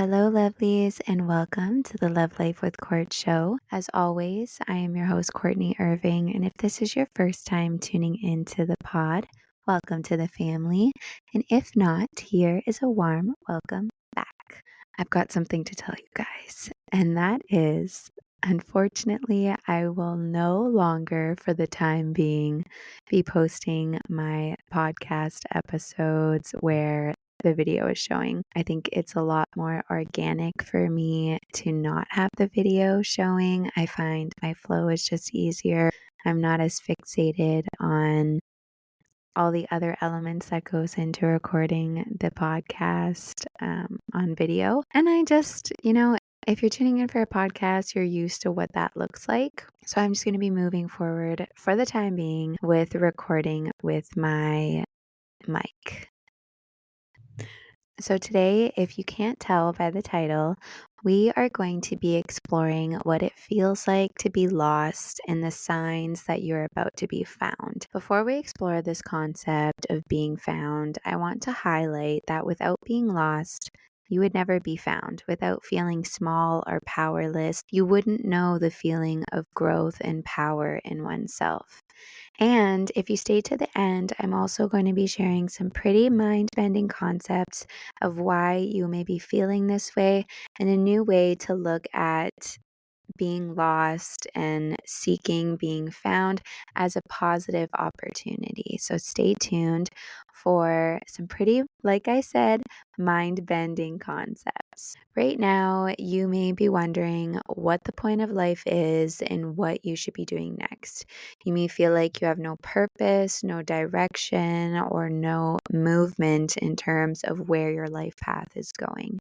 hello, lovelies, and welcome to the Love Life with Court show. As always, I am your host, Courtney Irving, and if this is your first time tuning into the pod, welcome to the family. And if not, here is a warm welcome back. I've got something to tell you guys, and that is, unfortunately, I will no longer, for the time being, be posting my podcast episodes where the video is showing. I think it's a lot more organic for me to not have the video showing. I find my flow is just easier. I'm not as fixated on all the other elements that goes into recording the podcast on video. And I just, if you're tuning in for a podcast, you're used to what that looks like. So I'm just going to be moving forward for the time being with recording with my mic. So today, if you can't tell by the title, we are going to be exploring what it feels like to be lost and the signs that you're about to be found. Before we explore this concept of being found, I want to highlight that without being lost, you would never be found. Without feeling small or powerless, you wouldn't know the feeling of growth and power in oneself. And if you stay to the end, I'm also going to be sharing some pretty mind-bending concepts of why you may be feeling this way and a new way to look at being lost and seeking being found as a positive opportunity. So stay tuned for some pretty, like I said, mind-bending concepts. Right now, you may be wondering what the point of life is and what you should be doing next. You may feel like you have no purpose, no direction, or no movement in terms of where your life path is going.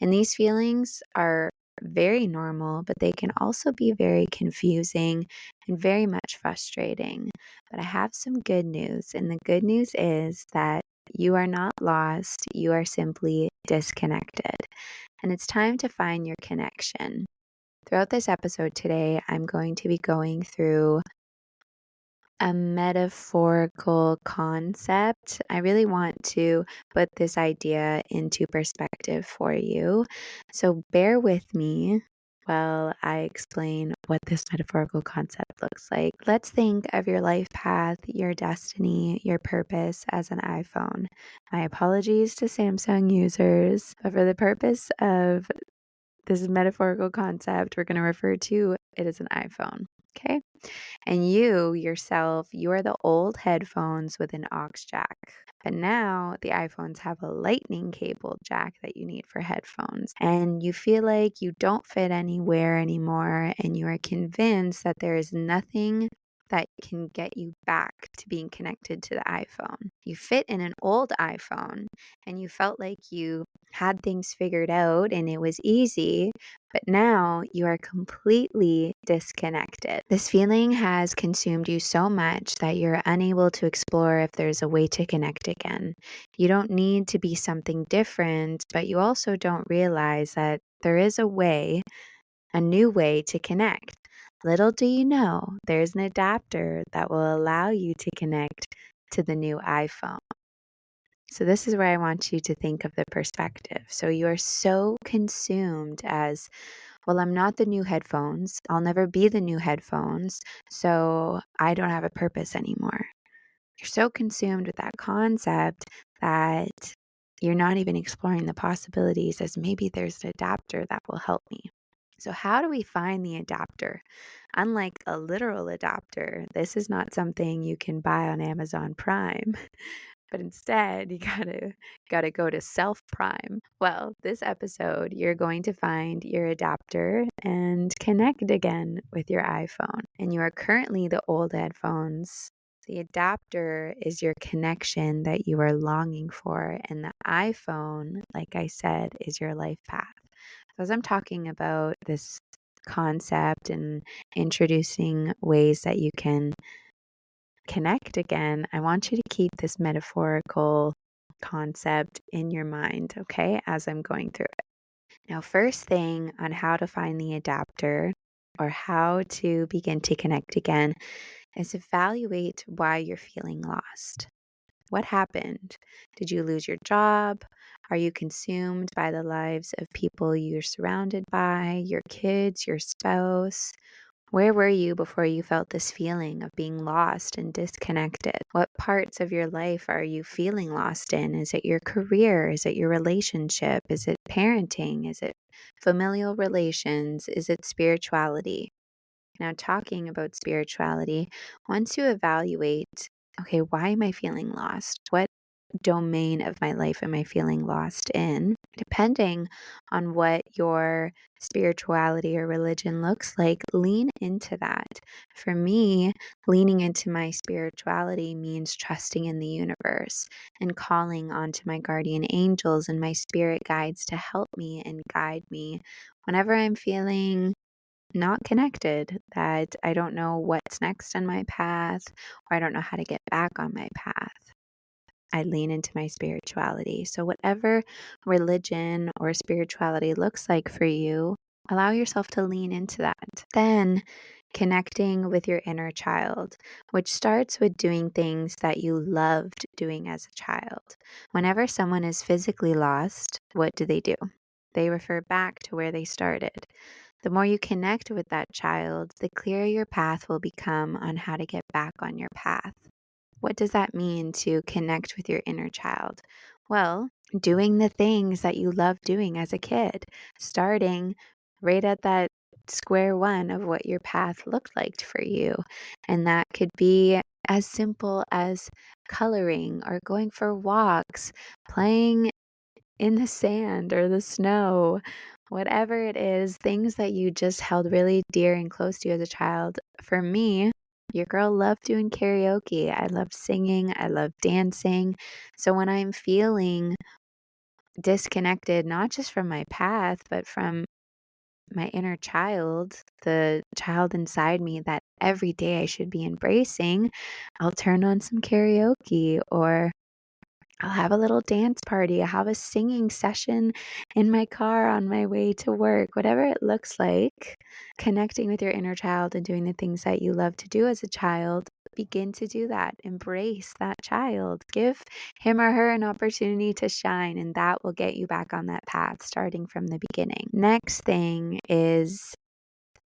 And these feelings are very normal, but they can also be very confusing and very much frustrating. But I have some good news, and the good news is that you are not lost, you are simply disconnected. And it's time to find your connection. Throughout this episode today, I'm going to be going through a metaphorical concept. I really want to put this idea into perspective for you. So bear with me while I explain what this metaphorical concept looks like. Let's think of your life path, your destiny, your purpose as an iPhone. My apologies to Samsung users, but for the purpose of this metaphorical concept, we're going to refer to it as an iPhone. Okay. And you yourself, you are the old headphones with an aux jack. But now the iPhones have a lightning cable jack that you need for headphones. And you feel like you don't fit anywhere anymore. And you are convinced that there is nothing that can get you back to being connected to the iPhone. You fit in an old iPhone and you felt like you had things figured out and it was easy, but now you are completely disconnected. This feeling has consumed you so much that you're unable to explore if there's a way to connect again. You don't need to be something different, but you also don't realize that there is a way, a new way to connect. Little do you know, there's an adapter that will allow you to connect to the new iPhone. So this is where I want you to think of the perspective. So you are so consumed as, well, I'm not the new headphones. I'll never be the new headphones. So I don't have a purpose anymore. You're so consumed with that concept that you're not even exploring the possibilities as maybe there's an adapter that will help me. So how do we find the adapter? Unlike a literal adapter, this is not something you can buy on Amazon Prime. But instead, you gotta go to Self Prime. Well, this episode, you're going to find your adapter and connect again with your iPhone. And you are currently the old headphones. The adapter is your connection that you are longing for, and the iPhone, like I said, is your life path. So as I'm talking about this concept and introducing ways that you can connect again, I want you to keep this metaphorical concept in your mind, okay, as I'm going through it. Now, first thing on how to find the adapter or how to begin to connect again is evaluate why you're feeling lost. What happened? Did you lose your job? Are you consumed by the lives of people you're surrounded by, your kids, your spouse? Where were you before you felt this feeling of being lost and disconnected? What parts of your life are you feeling lost in? Is it your career? Is it your relationship? Is it parenting? Is it familial relations? Is it spirituality? Now, talking about spirituality, once you evaluate, okay, why am I feeling lost? What domain of my life am I feeling lost in? Depending on what your spirituality or religion looks like, lean into that. For me, leaning into my spirituality means trusting in the universe and calling onto my guardian angels and my spirit guides to help me and guide me whenever I'm feeling not connected, that I don't know what's next on my path, or I don't know how to get back on my path. I lean into my spirituality. So, whatever religion or spirituality looks like for you, allow yourself to lean into that. Then, connecting with your inner child, which starts with doing things that you loved doing as a child. Whenever someone is physically lost, what do? They refer back to where they started. The more you connect with that child, the clearer your path will become on how to get back on your path. What does that mean to connect with your inner child? Well, doing the things that you love doing as a kid, starting right at that square one of what your path looked like for you. And that could be as simple as coloring or going for walks, playing in the sand or the snow, whatever it is, things that you just held really dear and close to you as a child. For me, your girl loved doing karaoke. I loved singing. I loved dancing. So when I'm feeling disconnected, not just from my path, but from my inner child, the child inside me that every day I should be embracing, I'll turn on some karaoke, or I'll have a little dance party. I'll have a singing session in my car on my way to work, whatever it looks like. Connecting with your inner child and doing the things that you love to do as a child, begin to do that. Embrace that child. Give him or her an opportunity to shine, and that will get you back on that path starting from the beginning. Next thing is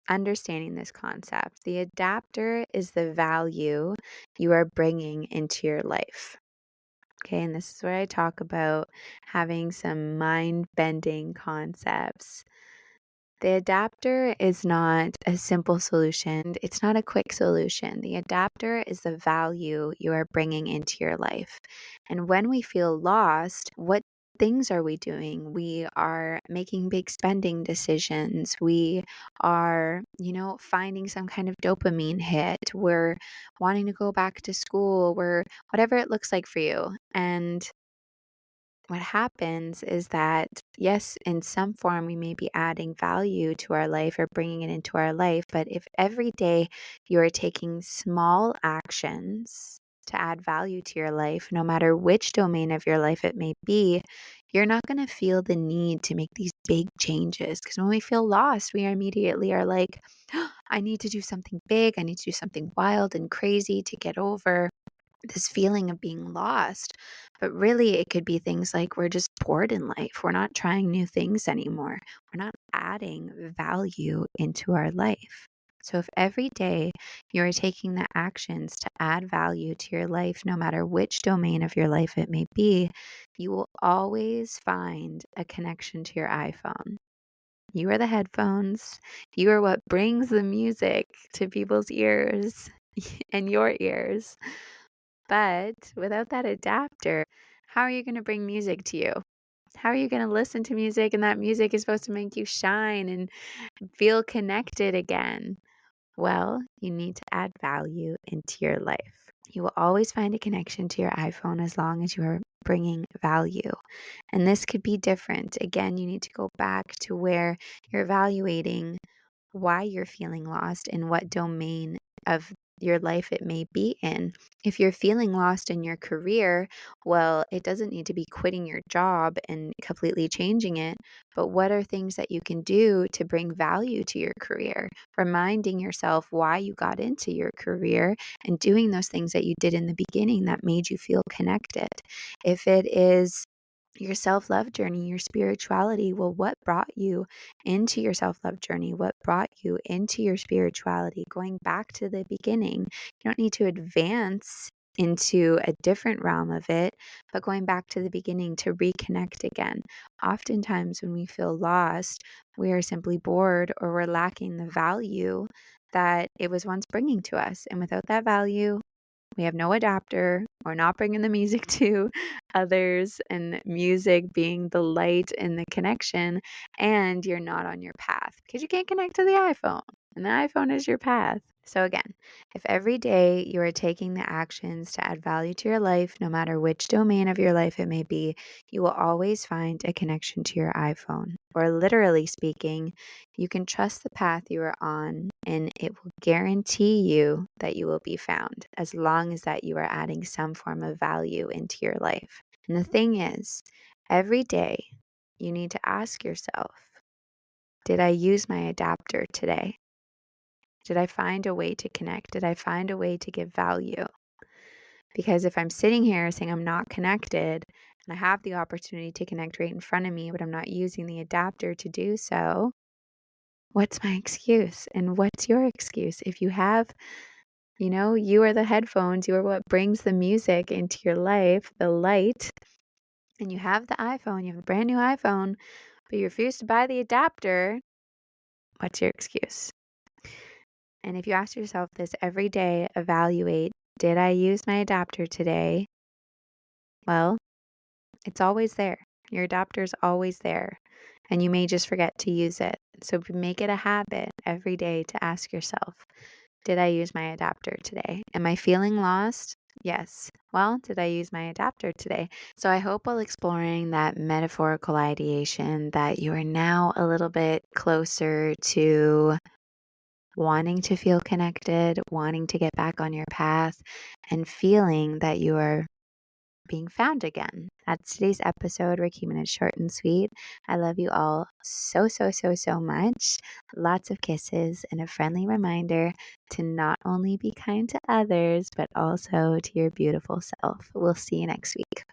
understanding this concept. The adapter is the value you are bringing into your life. Okay, and this is where I talk about having some mind bending concepts. The adapter is not a simple solution, it's not a quick solution. The adapter is the value you are bringing into your life. And when we feel lost, what things are we doing? We are making big spending decisions. We are, finding some kind of dopamine hit. We're wanting to go back to school. We're whatever it looks like for you. And what happens is that, yes, in some form, we may be adding value to our life or bringing it into our life. But if every day you are taking small actions to add value to your life, no matter which domain of your life it may be, you're not going to feel the need to make these big changes. Because when we feel lost, we immediately are like, I need to do something big. I need to do something wild and crazy to get over this feeling of being lost. But really, it could be things like we're just bored in life. We're not trying new things anymore. We're not adding value into our life. So, if every day you're taking the actions to add value to your life, no matter which domain of your life it may be, you will always find a connection to your iPhone. You are the headphones. You are what brings the music to people's ears and your ears. But without that adapter, how are you going to bring music to you? How are you going to listen to music and that music is supposed to make you shine and feel connected again? Well, you need to add value into your life. You will always find a connection to your iPhone as long as you are bringing value. And this could be different. Again, you need to go back to where you're evaluating why you're feeling lost and what domain of your life it may be in. If you're feeling lost in your career, well, it doesn't need to be quitting your job and completely changing it, but what are things that you can do to bring value to your career? Reminding yourself why you got into your career and doing those things that you did in the beginning that made you feel connected. If it is your self love journey, your spirituality, well, what brought you into your self love journey? What brought you into your spirituality? Going back to the beginning, you don't need to advance into a different realm of it, but going back to the beginning to reconnect again. Oftentimes, when we feel lost, we are simply bored or we're lacking the value that it was once bringing to us. And without that value, we have no adapter. We're not bringing the music to others, and music being the light and the connection. And you're not on your path because you can't connect to the iPhone, and the iPhone is your path. So, again, if every day you are taking the actions to add value to your life, no matter which domain of your life it may be, you will always find a connection to your iPhone. Or, literally speaking, you can trust the path you are on, and it will guarantee you that you will be found as long as that you are adding some form of value into your life. And the thing is, every day you need to ask yourself, did I use my adapter today? Did I find a way to connect? Did I find a way to give value? Because if I'm sitting here saying I'm not connected and I have the opportunity to connect right in front of me, but I'm not using the adapter to do so, what's my excuse? And what's your excuse? If you have, you are the headphones, you are what brings the music into your life, the light, and you have the iPhone, you have a brand new iPhone, but you refuse to buy the adapter, what's your excuse? And if you ask yourself this every day, evaluate, did I use my adapter today? Well, it's always there. Your adapter is always there, and you may just forget to use it. So make it a habit every day to ask yourself, did I use my adapter today? Am I feeling lost? Yes. Well, did I use my adapter today? So I hope while exploring that metaphorical ideation that you are now a little bit closer to wanting to feel connected, wanting to get back on your path, and feeling that you are being found again. That's today's episode. We're keeping it short and sweet. I love you all so, so, so, so much. Lots of kisses and a friendly reminder to not only be kind to others, but also to your beautiful self. We'll see you next week.